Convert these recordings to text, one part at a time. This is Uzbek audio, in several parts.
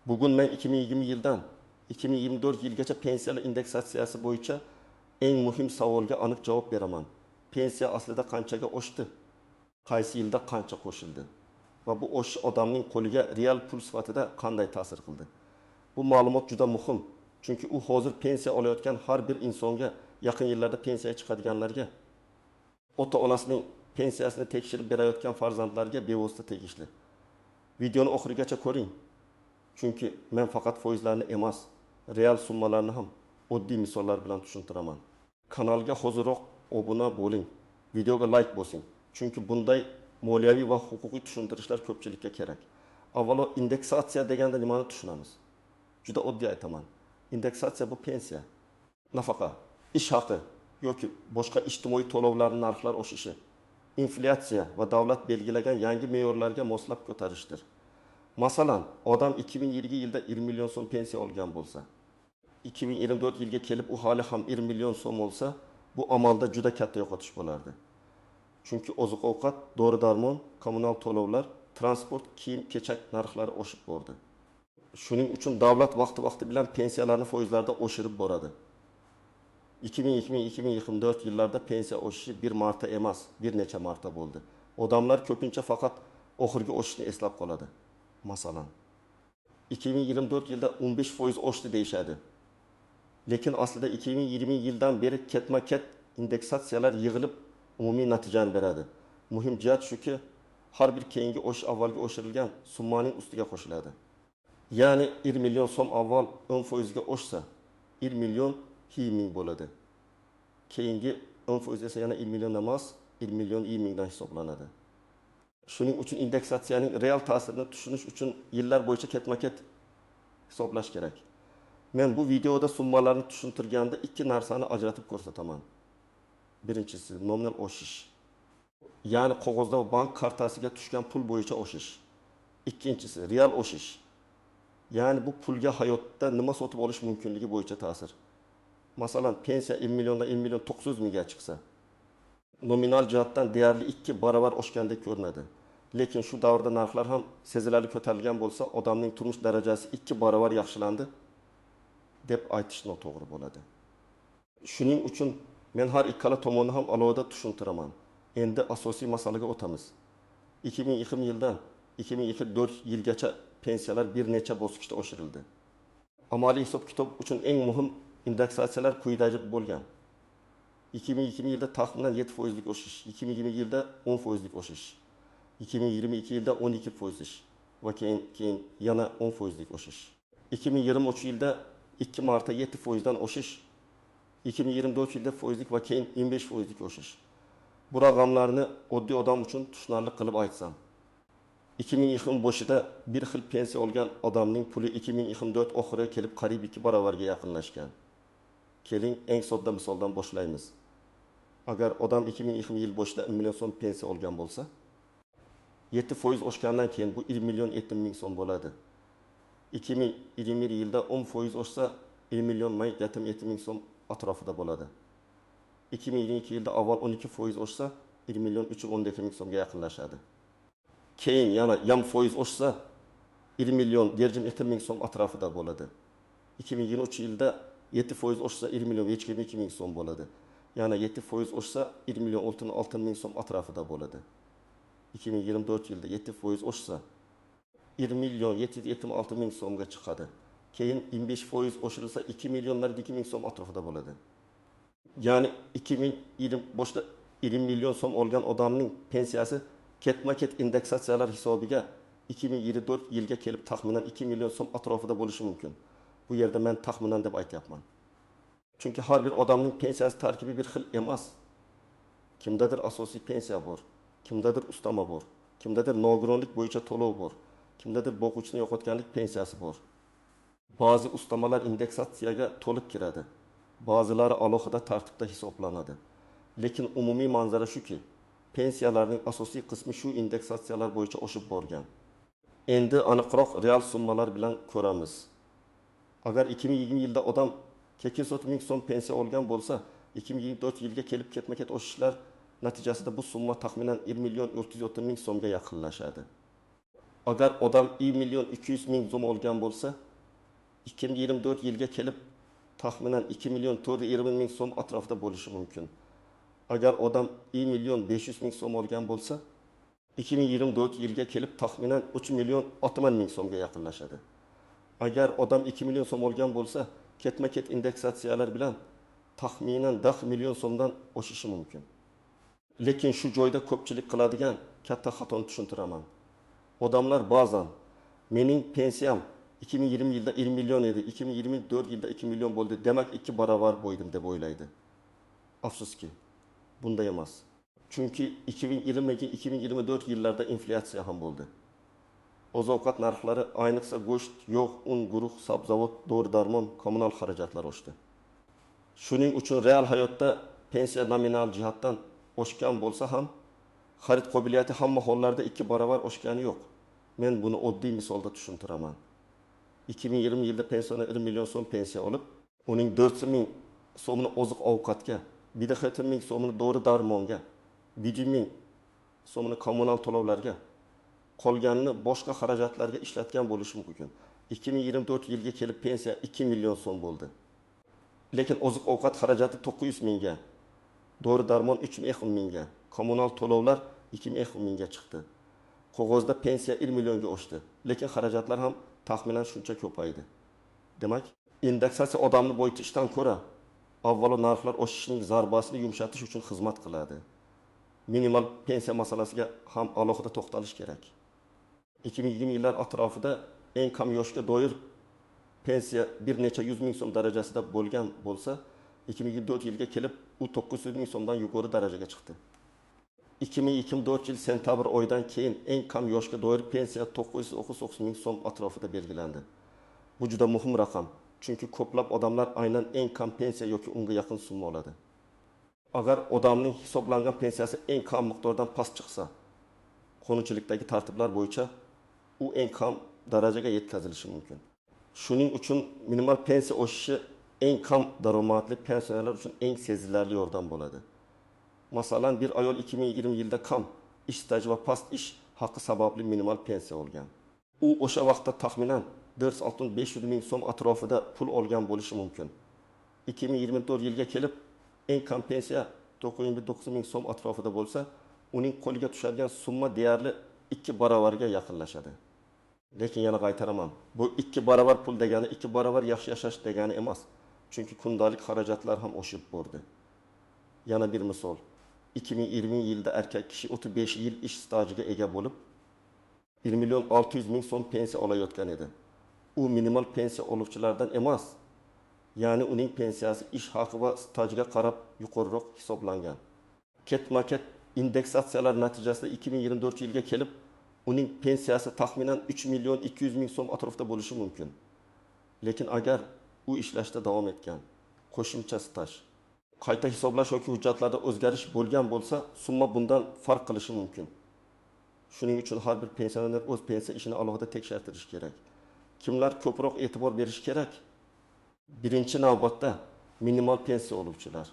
Bugun men 2020 yildan 2024 yilgacha pensiyalar indeksatsiyasi bo'yicha eng muhim savolga aniq javob beraman. Pensiya aslida qanchaga oshdi? Qaysi yilda qancha qo'shildi? Va bu o'shish odamning qo'liga real pul sifatida qanday ta'sir qildi? Bu ma'lumot juda muhim. Chunki u hozir pensiya olayotgan har bir insonga, yaqin yillarda pensiyaga chiqadiganlarga, ota-onasining pensiyasini tekshirib berayotgan farzandlarga bevosita tegishli. Videoni oxirigacha ko'ring. Chunki men faqat foizlarni emas, real summalarni ham oddiy misollar bilan tushuntiraman. Kanalga hozirroq obuna bo'ling. Videoga like bosing. Chunki bunday moliyaviy va huquqiy tushuntirishlar ko'pchilikka kerak. Avvalo indeksatsiya deganda nimani tushunamiz? Juda oddiy aytaman. Indeksatsiya bu pensiya, nafaqa, ish haqi yoki boshqa ijtimoiy to'lovlarning narxlar oshishi, inflyatsiya va davlat belgilagan yangi me'yorlarga moslab ko'tarishdir. Masalan, odam 2020 yilda 20 million so'm pensiya olgan bo'lsa, 2024 yilga kelib u hali ham 20 million so'm olsa, bu amalda juda katta yo'qotish bo'lardi. Chunki oziq-ovqat, dori-darmon, kommunal to'lovlar, transport, kiyim-kechak narxlari oshib bordi. Shuning uchun davlat vaqti bilan pensiyalarni foizlarda oshirib boradi. 2020-2024 yillarda pensiya oshishi bir marta emas, bir necha marta bo'ldi. Odamlar ko'pincha faqat oxirgi oshishni eslab qoladi. Masalan, 2024 yilda 15% oshdi deyshadi. Lekin aslida 2020 yildan beri ketma-ket indeksatsiyalar yig'ilib umumiy natijani beradi. Muhim jihat shuki, har bir keyingi o'sh avvalgi o'shirilgan summaning ustiga qo'shiladi. Ya'ni 1 million so'm avval 10% ga oshsa, 1 million 2 ming bo'ladi. Keyingi 10% esa yana 1 million emas, 1 million 2 mingdan hisoblanadi. Shuning uchun indeksatsiyaning real ta'sirini tushunish uchun yillar bo'yicha ketma-ket hisoblash kerak. Men bu videoda summalarni tushuntirganda ikki narsani ajratib ko'rsataman. Birinchisi nominal oshish. Ya'ni qog'ozda va bank kartasiga tushgan pul bo'yicha oshish. Ikkinchisi real oshish. Ya'ni bu pulga hayotda nima sotib olish mumkinligi bo'yicha ta'sir. Masalan, pensiya 1 milliondan 1 million 900 mingga chiqsa, nominal jihatdan deyarli 2 barobar oshgandek ko'rinadi. Lekin shu davrda narxlar ham sezilarli ko'tarilgan bo'lsa, odamning turmush darajasi 2 barobar yaxshilandi deb aytish noto'g'ri bo'ladi. Shuning uchun men har ikkala tomonni ham alohida tushuntiraman. Endi asosiy masalaga o'tamiz. 2020 yildan 2024 yilgacha pensiyalar bir necha bosqichda oshirildi. Amaliy hisob-kitob uchun eng muhim indeksatsiyalar quyidagi bo'lgan. 2020 yilda taxminan 7% lik o'sish, 2020 yilda 10% lik o'sish, 2022 yilda 12% va keyin yana 10% lik o'sish. 2023 yilda 2 marta 7% dan o'sish, 2024 yilda foizlik va keyin 25% lik o'sish. Bu raqamlarni oddiy odam uchun tushunarli qilib aytsam, 2020 boshida bir xil pensiya olgan odamning puli 2024 oxiriga kelib qariyb 2 barobarga yaqinlashgan. Keling, eng sodda misoldan boshlaymiz. Agar odam 2020 yil boshida 1 million so'm pensiya olgan bo'lsa, 7% oshgandan keyin bu 1 million 70 ming so'm bo'ladi. 2021 yilda 10% oshsa, 1 million 70 ming so'm atrofida bo'ladi. 2022 yilda avval 12% oshsa, 1 million 312 ming so'mga yaqinlashadi. Keyin yana yarım foiz oshsa, 1 million 70 ming so'm atrofida bo'ladi. 2023 yilda 7% oshsa 1 million 22 ming so'm bo'ladi. Yani 7% oshsa 1 million 6 ming so'm atrofida bo'ladi. 2024 yilda 7% oshsa 1 million 776 ming so'mga chiqadi. Keyin 25% oshirilsa 2 million 2 ming so'm atrofida bo'ladi. Yani 2020 boshida 1 million so'm olgan odamning pensiyasi ketma-ket indeksatsiyalar hisobiga 2024 yilga kelib taxminan 2 million so'm atrofida bo'lishi mumkin. Bu yerda men taxminan deb aytyapman. Chunki har bir odamning pensiyasi tarkibi bir xil emas. Kimdadir asosiy pensiya bor, kimdadir ustama bor, kimdadir nogironlik bo'yicha to'lov bor, kimdadir boquvchini yo'qotganlik pensiyasi bor. Ba'zi ustamalar indeksatsiyaga to'liq kiradi, ba'zilari alohida tartibda hisoblanadi. Lekin umumiy manzara shuki, pensiyalarning asosiy qismi shu indeksatsiyalar bo'yicha oshib borgan. Endi aniqroq real summalar bilan ko'ramiz. Agar 2020 yilda odam 200 ming so'm pensiya olgan bo'lsa, 2024 yilga kelib ketma-ket oshishlar natijasida bu summa taxminan 1 million 470 ming so'mga yaqinlashadi. Agar odam 1.200.000 so'm olgan bo'lsa, 2024 yilga kelib taxminan 2.420.000 so'm atrofida bo'lishi mumkin. Agar odam 1.500.000 so'm olgan bo'lsa, 2024 yilga kelib taxminan 3.060.000 so'mga yaqinlashadi. Agar odam 2 million so'm olgan bo'lsa, ketma-ket indeksatsiyalar bilan taxminan 10 million so'mdan oshishi mumkin. Lekin shu joyda ko'pchilik qiladigan katta xatoni tushuntiraman. Odamlar ba'zan mening pensiyam 2020 yilda 20 million edi, 2024 yilda 2 million bo'ldi, demak 2 barobar bo'ydim deb o'ylaydi. Afsuski, bunday emas. Chunki 2020-2024 yillarda inflyatsiya ham bo'ldi. Oziq-ovqat narxlari, ayniqsa go'sht, yog', un, guruh, sabzavot, dori-darmon, kommunal xarajatlar oshdi. Shuning uchun real hayotda pensiya nominal jihatdan oshgan bo'lsa ham, xarid qobiliyati hamma hollarda 2 barobar oshgani yo'q. Men buni oddiy misolda tushuntiraman. 2020 yilda pensioner 1 million so'm pensiya olib, uning 400.000 so'mini oziq-ovqatga, 1.5 so'mini dori-darmonga, 1.000 so'mini kommunal to'lovlarga, qolganini boshqa xarajatlarga ishlatgan bo'lishi mumkin. 2024 yilga kelib pensiya 2 million so'm bo'ldi. Lekin oziq-ovqat xarajati 900 mingga, dori-darmon 3.5 mingga, kommunal to'lovlar 2.5 mingga chiqdi. Qog'ozda pensiya 1 millionga oshdi, lekin xarajatlar ham taxminan shuncha ko'paydi. Demak, indeksatsiya odamni boyitishdan ko'ra, avvalo narxlar oshishining zarbasini yumshatish uchun xizmat qiladi. Minimal pensiya masalasiga ham alohida to'xtalish kerak. 2020 yillar atrofida eng kam yoshga doir pensiya bir necha 100 ming so'm darajasida bo'lgan bo'lsa, 2024 yilga kelib u 900 ming so'mdan yuqori darajaga chiqdi. 2024 yil sentabr oyidan keyin eng kam yoshga doir pensiya 999 ming so'm atrofida belgilandi. Bu juda muhim raqam, chunki ko'plab odamlar aynan eng kam pensiya yoki unga yaqin summa oladi. Agar odamning hisoblangan pensiyasi eng kam miqdordan past chiqsa, qonunchilikdagi tartiblar bo'yicha u eng kam darajaga yetkazilishi mumkin. Shuning uchun minimal pensiya oshishi eng kam daromadli pensionerlar uchun eng sezilarli yordam bo'ladi. Masalan, bir ayol 2020 yilda kam ish staji va past ish haqi sababli minimal pensiya olgan. U o'sha vaqtda taxminan 400 ming so'm atrofida pul olgan bo'lishi mumkin. 2024 yilga kelib eng kam pensiya 909 ming so'm atrofida bo'lsa, uning qo'liga tushadigan summa deyarli 2 barobarga yaqinlashadi. Lekin yana qaytaraman, bu 2 barobar pul degani 2 barobar yaxshi yashash degani emas. Chunki kundalik xarajatlar ham oshib bordi. Yana bir misol. 2020 yilda erkak kishi 35 yil ish stajiga ega bo'lib, 1 million 600 ming so'm pensiya olayotgan edi. U minimal pensiya oluvchilardan emas. Ya'ni uning pensiyasi ish haqi va stajiga qarab yuqoriroq hisoblangan. Ketma-ket indeksatsiyalar natijasida 2024 yilga kelib uning pensiyasi taxminan 3 million 200 ming so'm atrofida bo'lishi mumkin. Lekin agar u ishlashda davom etgan, qo'shimcha staj, qayta hisoblash yoki hujjatlarda o'zgarish bo'lgan bo'lsa, summa bundan farq qilishi mumkin. Shuning uchun har bir pensioner o'z pensiya ishini alohida tekshirtirish kerak. Kimlar ko'proq e'tibor berish kerak? Birinchi navbatda minimal pensiya oluvchilar.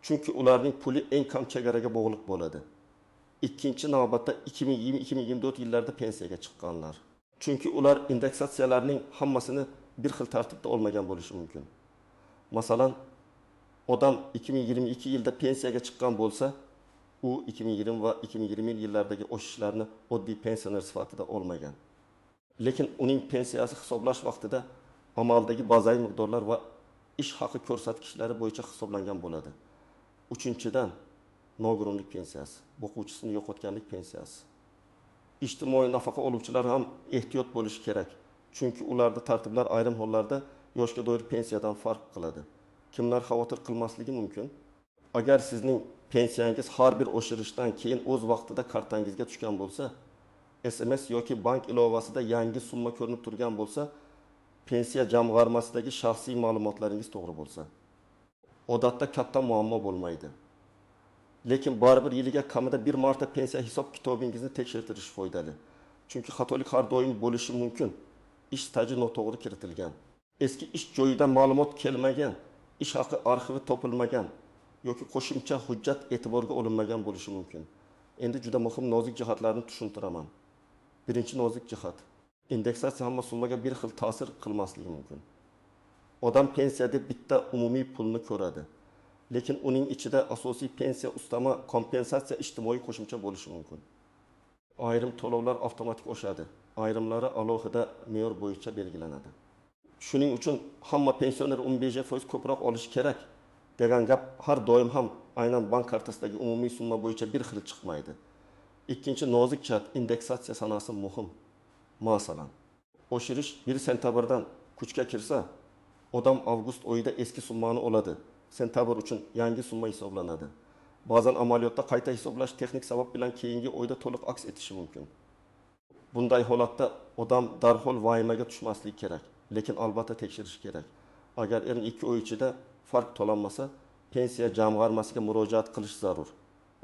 Chunki ularning puli eng kam chegaraga bog'liq bo'ladi. Ikkinchi navbatda 2020-2024 yillarda pensiyaga chiqqanlar. Chunki ular indeksatsiyalarning hammasini bir xil tartibda olmagan bo'lishi mumkin. Masalan, odam 2022 yilda pensiyaga chiqqan bo'lsa, u 2020 va 2020 yillardagi oshishlarni oddiy pensioner sifatida olmagan. Lekin uning pensiyasi hisoblash vaqtida amaldagi bazaviy miqdorlar va ish haqi ko'rsatkichlari bo'yicha hisoblangan bo'ladi. Uchinchidan, nogironlik pensiyasi, boquvchisini yo'qotganlik pensiyasi. Ijtimoiy nafaqa oluvchilar ham ehtiyot bo'lishi kerak. Chunki ularda tartiblar ayrim hollarda yoshga doir pensiyadan farq qiladi. Kimlar xavotir qilmasligi mumkin? Agar sizning pensiyangiz har bir oshirishdan keyin o'z vaqtida kartangizga tushgan bo'lsa, SMS yoki bank ilovasida yangi summa ko'rinib turgan bo'lsa, pensiya jamg'armasidagi shaxsiy ma'lumotlaringiz to'g'ri bo'lsa, odatda katta muammo bo'lmaydi. Lekin baribir yiliga kamida bir marta pensiya hisob kitobingizni tekshirtirish foydali. Chunki xatolik har doim bo'lishi mumkin. Ish staji noto'g'ri kiritilgan, eski ish joyidan ma'lumot kelmagan, ish haqi arxivi topilmagan yoki qo'shimcha hujjat e'tiborga olinmagan bo'lishi mumkin. Endi juda muhim nozik jihatlarni tushuntiraman. Birinchi nozik jihat. Indeksatsiya hamma summaga bir xil ta'sir qilmasligi mumkin. Odam pensiya deb bitta umumiy pulni ko'radi. Lekin uning ichida asosiy pensiya, ustama, kompensatsiya, ijtimoiy qo'shimcha bo'lishi mumkin. Ayrim to'lovlar avtomatik oshadi, ayrimlari alohida me'yor bo'yicha belgilanadi. Shuning uchun hamma pensioner 15% ko'proq olishi kerak degan gap har doim ham aynan bank kartasidagi umumiy summa bo'yicha bir xil chiqmaydi. Ikkinchi nozik jihat, indeksatsiya sanasi muhim. Masalan, oshirish 1 sentabrdan kuchga kirsa, odam avgust oyida eski summani oladi. Sentabr uchun yangi summa hisoblanadi. Ba'zan amaliyotda qayta hisoblash texnik sabab bilan keyingi oyda to'liq aks etishi mumkin. Bunday holatda odam darhol vahimaga tushmasligi kerak, lekin albatta tekshirish kerak. Agar 2 oy ichida farq to'lanmasa, pensiya jamg'armasiga murojaat qilish zarur.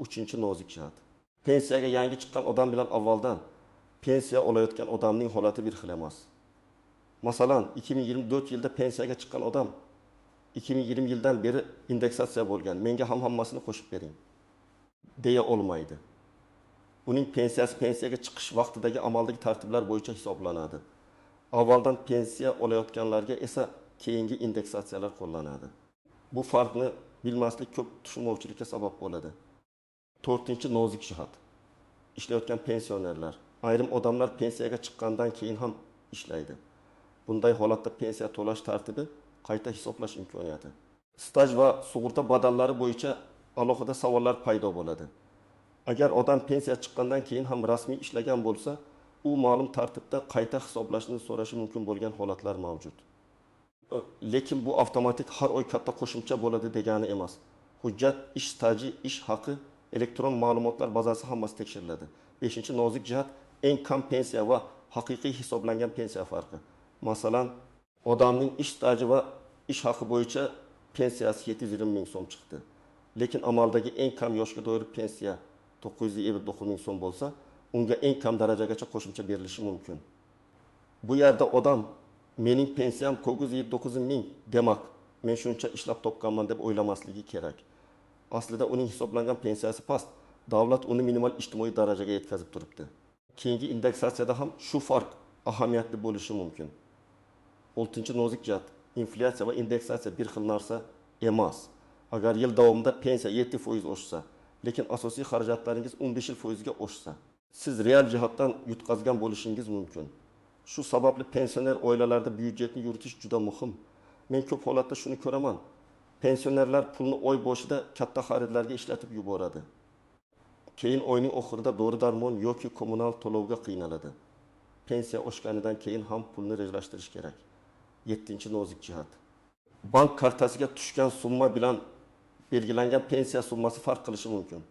Uchinchi nozik jihat. Pensiyaga yangi chiqqan odam bilan avvaldan pensiya olayotgan odamning holati bir xil emas. Masalan, 2024 yilda pensiyaga chiqqan odam 2020 yildan beri indeksatsiya bo'lgan, menga ham hammasini qo'shib bering deya olmaydi. Uning pensiyaga chiqish vaqtidagi amaldagi tartiblar bo'yicha hisoblanadi. Avvaldan pensiya olayotganlarga esa keyingi indeksatsiyalar qo'llanadi. Bu farqni bilmaslik ko'p tushunmovchilikka sabab bo'ladi. 4-nozik jihat. Ishlayotgan pensionerlar. Ayrim odamlar pensiyaga chiqqandan keyin ham ishlaydi. Bunday holatda pensiya to'lash tartibi, qayta hisoblash imkoniyati, staj va sug'urta badallari bo'yicha alohida savollar paydo bo'ladi. Agar odam pensiya chiqqandan keyin ham rasmiy ishlagan bo'lsa, u ma'lum tartibda qayta hisoblashni so'rashi mumkin bo'lgan holatlar mavjud. Lekin bu avtomatik har oy katta qo'shimcha bo'ladi degani emas. Hujjat, ish staji, ish haqi, elektron ma'lumotlar bazasi hammasi tekshiriladi. 5-nozik jihat, eng kam pensiya va haqiqiy hisoblangan pensiya farqi. Masalan, odamning ish staji va ish haqi bo'yicha pensiyasi 720 ming so'm chiqdi. Lekin amaldagi eng kam yoshga doir pensiya 959 ming so'm bo'lsa, unga eng kam darajagacha qo'shimcha berilishi mumkin. Bu yerda odam mening pensiyam 979 ming, demak, men shuncha ishlab topganman deb o'ylamasligi kerak. Aslida uning hisoblangan pensiyasi past, davlat uni minimal ijtimoiy darajaga yetkazib turibdi. Keyingi indeksatsiyada ham shu farq ahamiyatli bo'lishi mumkin. 6-nozik jihat, inflyatsiya va indeksatsiya bir xil narsa emas. Agar yil davomida pensiya 7% oshsa, lekin asosiy xarajatlaringiz 15% ga oshsa, siz real jihatdan yutqazgan bo'lishingiz mumkin. Shu sababli pensioner oilalarda byudjetni yuritish juda muhim. Men ko'p holatda shuni ko'raman. Pensionerlar pulni oy boshida katta xaridlarga ishlatib yuboradi. Keyin oyning oxirida dori-darmon yoki kommunal to'lovga qiynaladi. Pensiya oshganidan keyin ham pulni rejalashtirish kerak. 7-nozik jihat. Bank kartasiga tushgan summa bilan belgilangan pensiya summasi farq qilishi mumkin.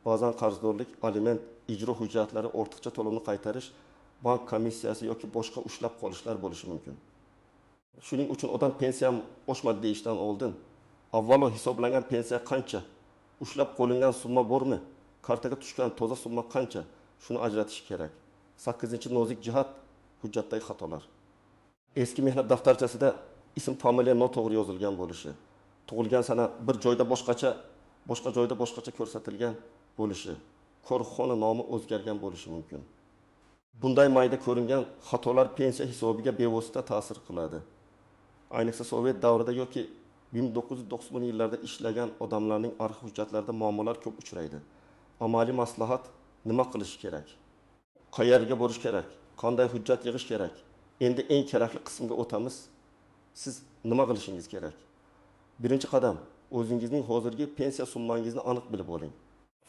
Ba'zan qarzdorlik, aliment, ijro hujjatlari, ortiqcha to'lovni qaytarish, bank komissiyasi yoki boshqa ushlab qolishlar bo'lishi mumkin. Shuning uchun odam pensiyam oshmadi deyishdan oldin, avvalo hisoblangan pensiya qancha, ushlab qo'lingan summa bormi, kartaga tushgan toza summa qancha, shuni ajratish kerak. 8-nozik jihat, hujjatdagi xatolar. Eski mehnat daftarchasida ism, familiya noto'g'ri yozilgan bo'lishi, tug'ilgan sana bir joyda boshqa joyda boshqacha ko'rsatilgan bo'lishi, korxona nomi o'zgargan bo'lishi mumkin. Bunday mayda ko'ringan xatolar pensiya hisobiga bevosita ta'sir qiladi. Ayniqsa Sovet davrida yoki 1990 yillarda ishlagan odamlarning arxiv hujjatlarida muammolar ko'p uchraydi. Amaliy maslahat: nima qilish kerak? Qayerga borish kerak? Qanday hujjat yig'ish kerak? Endi eng kerakli qismga o'tamiz. Siz nima qilishingiz kerak? Birinchi qadam, o'zingizning hozirgi pensiya summangizni aniq bilib oling.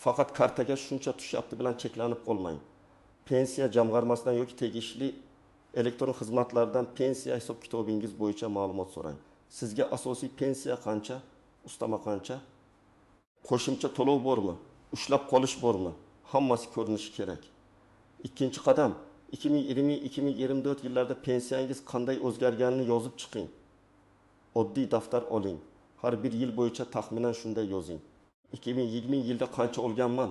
Faqat kartaga shuncha tushyapti bilan cheklanib qolmang. Pensiya jamg'armasidan yoki tegishli elektron xizmatlardan pensiya hisob-kitobingiz bo'yicha ma'lumot so'rang. Sizga asosiy pensiya qancha, ustama qancha, qo'shimcha to'lov bormi, ushlab qolish bormi? Hammasi ko'rinishi kerak. Ikkinchi qadam, 2020-2024 yillarda pensiyangiz qanday o'zgarganini yozib chiqing. Oddiy daftar oling. Har bir yil bo'yicha taxminan shunday yozing. 2020 yilda qancha olganman?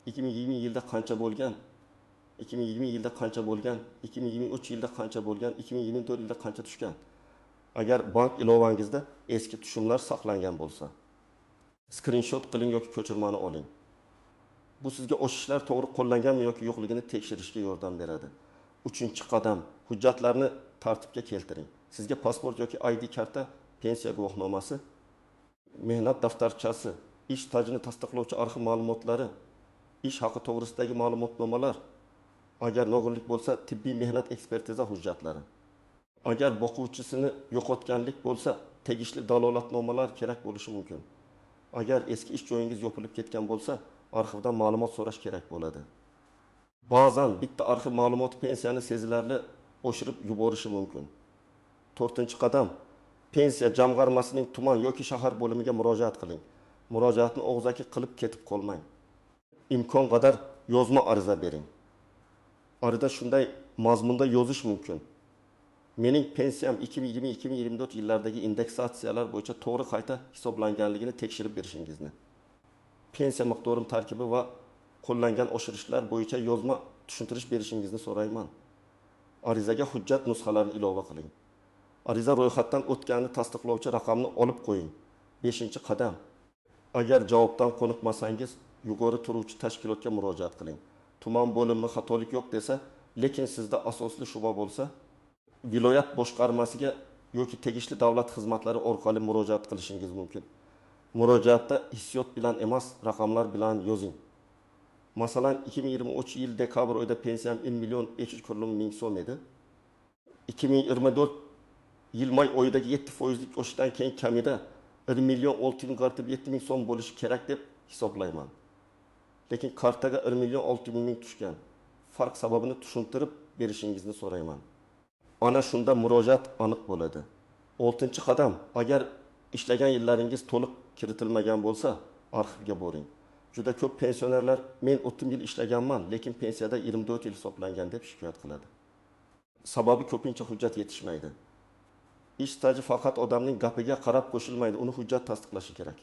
2020 yilda qancha bo'lgan? 2020 yilda qancha bo'lgan? 2023 yilda qancha bo'lgan? 2024 yilda qancha tushgan? Agar bank ilovangizda eski tushumlar saqlangan bo'lsa, skrinshot qiling yoki ko'chirmani oling. Bu sizga oshishlar to'g'ri qo'llanganmi yoki yo'qligini tekshirishga yordam beradi. 3-qadam, hujjatlarni tartibga keltiring. Sizga pasport yoki ID karta, pensiya guvohnomasi, mehnat daftarchasi, ish stajini tasdiqlovchi arxiv ma'lumotlari, ish haqi to'g'risidagi ma'lumotnomalar, agar nogironlik bo'lsa, tibbiy mehnat ekspertiza hujjatlari. Agar boquvchisini yo'qotganlik bo'lsa, tegishli dalolatnomalar kerak bo'lishi mumkin. Agar eski ish joyingiz yopilib ketgan bo'lsa, arxivdan ma'lumot so'rash kerak bo'ladi. Ba'zan bitta arxiv ma'lumoti pensiyani sezilarli oshirib yuborishi mumkin. 4-qadam, pensiya jamg'armasining tuman yoki shahar bo'limiga murojaat qiling. Murojaatni og'zaki qilib ketib qolmang. Imkon qadar yozma ariza bering. Arada shunday mazmunda yozish mumkin. Mening pensiyam 2020-2024 yillardagi indeksatsiyalar bo'yicha to'g'ri qayta hisoblanganligini tekshirib berishingizni. Pensiya miqdorim tarkibi va qo'llangan oshirishlar bo'yicha yozma tushuntirish berishingizni so'rayman. Arizaga hujjat nusxalarini ilova qiling. Ariza ro'yxatdan o'tganini tasdiqlovchi raqamni olib qo'ying. 5-qadam. Agar javobdan qoniqmasangiz, yuqori turuvchi tashkilotga murojaat qiling. Tuman bo'limi xatolik yo'q desa, lekin sizda asosli shubha bo'lsa, viloyat boshqarmasiga yoki tegishli davlat xizmatlari orqali murojaat qilishingiz mumkin. Murojaatda hissiyot bilan emas, raqamlar bilan yozing. Masalan, 2023 yil dekabr oyida pensiyam 1.540.000 so'm edi. 2024 yil may oyidagi 7% o'shdan keyin kamida 1.647.000 so'm bo'lishi kerak deb hisoblayman. Lekin kartaga 1.600.000 tushgan. Farq sababini tushuntirib berishingizni so'rayman. Ana shunda murojaat aniq bo'ladi. 6-qadam, agar ishlagan yillaringiz to'liq kiritilmagan bo'lsa, arxivga boring. Juda ko'p pensionerlar men 30 yil ishlaganman, lekin pensiyada 24 yil hisoblangan deb shikoyat qiladi. Sababi ko'pincha hujjat yetishmaydi. Ish staji faqat odamning gapiga qarab qo'shilmaydi, uni hujjat tasdiqlashi kerak.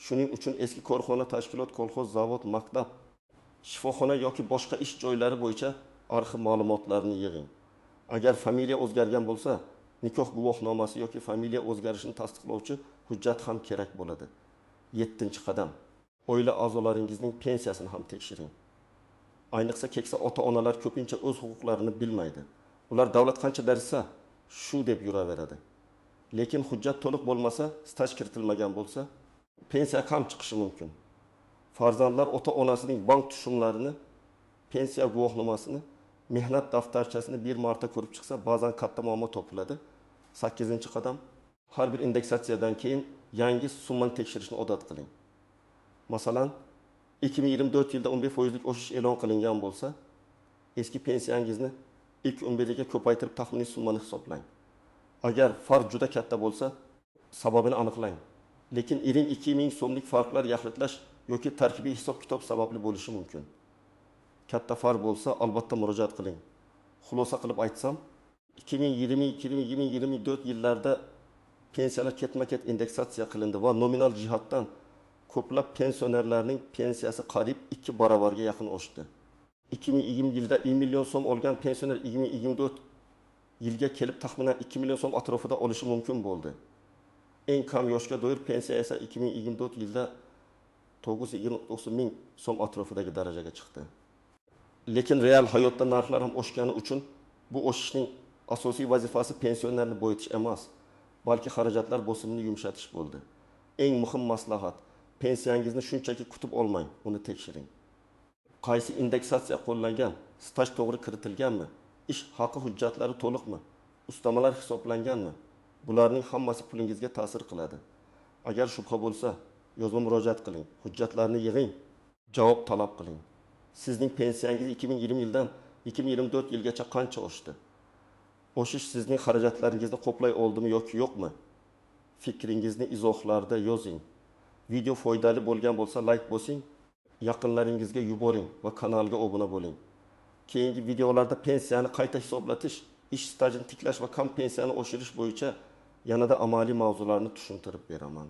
Shuning uchun eski korxona, tashkilot, kolxoz, zavod, maktab, shifoxona yoki boshqa ish joylari bo'yicha arxiv ma'lumotlarini yig'ing. Agar familiya o'zgargan bo'lsa, nikoh guvohnomasi yoki familiya o'zgarishini tasdiqlovchi hujjat ham kerak bo'ladi. 7-qadam. Oila a'zolaringizning pensiyasini ham tekshiring. Ayniqsa keksa ota-onalar ko'pincha o'z huquqlarini bilmaydi. Ular davlat qancha bersa, shu deb yuraveradi. Lekin hujjat to'liq bo'lmasa, staj kiritilmagan bo'lsa, pensiya kam chiqishi mumkin. Farzandlar ota-onasining bank tushumlarini, pensiya guvohnomasini, mehnat daftarchasini bir marta ko'rib chiqsa, ba'zan katta muammo topiladi. 8-qadam. Har bir indeksatsiyadan keyin yangi summani tekshirishni odat qiling. Masalan, 2024 yilda 15% o'sish e'lon qilingan bo'lsa, eski pensiyangizni ilk 11 ga ko'paytirib taxminiy summani hisoblang. Agar farq juda katta bo'lsa, sababini aniqlang. Lekin 22.000 so'mlik farqlar yaxlitlash yoki tarkibiy hisob-kitob sababli bo'lishi mumkin. Katta farq bo'lsa, albatta murojaat qiling. Xulosa qilib aytsam, 2020-2024 yillarda pensiyalar ketma-ket indeksatsiya qilindi va nominal jihatdan ko'plab pensionerlarning pensiyasi qariyb 2 barobarga yaqin oshdi. 2020 yilda 1 million so'm olgan pensioner 2024 yilga kelib taxminan 2 million so'm atrofida olishi mumkin bo'ldi. Eng kam yoshga doir pensiya esa 2024 yilda 929.000 so'm atrofidagi darajaga chiqdi. Lekin real hayotda narxlar ham oshgani uchun bu o'sishning asosiy vazifasi pensionerni boyitish emas, balki xarajatlar bosimini yumshatish bo'ldi. Eng muhim maslahat, pensiyangizni shunchaki kutib olmang, uni tekshiring. Qaysi indeksatsiya qo'llangan, staj to'g'ri kiritilganmi, ish haqi hujjatlari to'liqmi, ustamalar hisoblanganmi? Bularning hammasi pulingizga ta'sir qiladi. Agar shubha bo'lsa, yozma murojaat qiling, hujjatlarni yig'ing, javob talab qiling. Sizning pensiyangiz 2020 yildan 2024 yilgacha qancha oshdi? Oshish sizning xarajatlaringizni qoplay oldimi yoki yo'qmi? Fikringizni izohlarda yozing. Video foydali bo'lgan bo'lsa like bosing, yaqinlaringizga yuboring va kanalga obuna bo'ling. Keyingi videolarda pensiyani qayta hisoblatish, ish stajini tiklash va kam pensiyani oshirish bo'yicha yanada amaliy mavzularni tushuntirib beraman.